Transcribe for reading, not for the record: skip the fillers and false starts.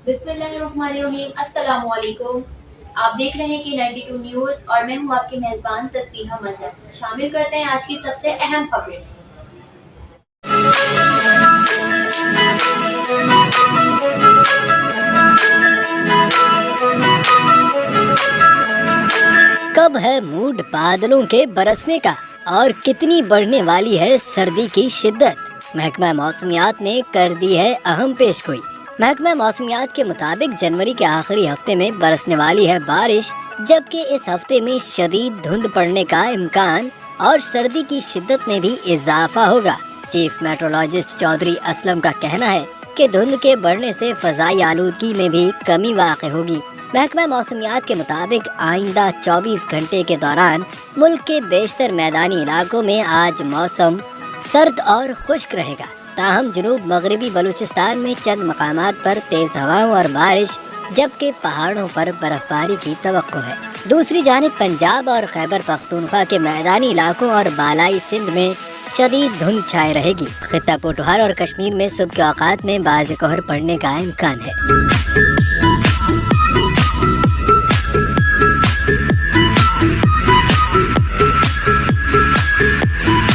बिस्मिल्लाहिर्रहमानिर्रहीम, अस्सलाम वालेकुम। आप देख रहे हैं कि 92 न्यूज़ और मैं हूं आपकी मेज़बान तस्बीहा मज़हर। शामिल करते हैं आज की सबसे अहम खबरें। कब है मूड बादलों के बरसने का और कितनी बढ़ने वाली है सर्दी की शिद्दत। महकमा मौसमियात ने कर दी है अहम पेशगोई। महकमा मौसमियात के मुताबिक जनवरी के आखिरी हफ्ते में बरसने वाली है बारिश, जबकि इस हफ्ते में शदीद धुंध पड़ने का इम्कान और सर्दी की शिद्दत में भी इजाफा होगा। चीफ मेट्रोलॉजिस्ट चौधरी असलम का कहना है कि धुंध के बढ़ने से फजाई आलूदगी में भी कमी वाक़ होगी। महकमा मौसमियात के मुताबिक आइंदा 24 घंटे के दौरान मुल्क के बेशतर मैदानी इलाकों में आज मौसम सर्द और खुश्क रहेगा। ताहम जनूब मगरबी बलूचिस्तान में चंद मकामात पर तेज हवाओं और बारिश, जबकि पहाड़ों पर बर्फबारी की तवक्को है। दूसरी जानिब पंजाब और खैबर पख्तूनख्वा के मैदानी इलाकों और बालाई सिंध में शदीद धुंध छाए रहेगी। खित्ता पोठोहार और कश्मीर में सुबह के औकात में बाज़ कहर पड़ने का इम्कान है।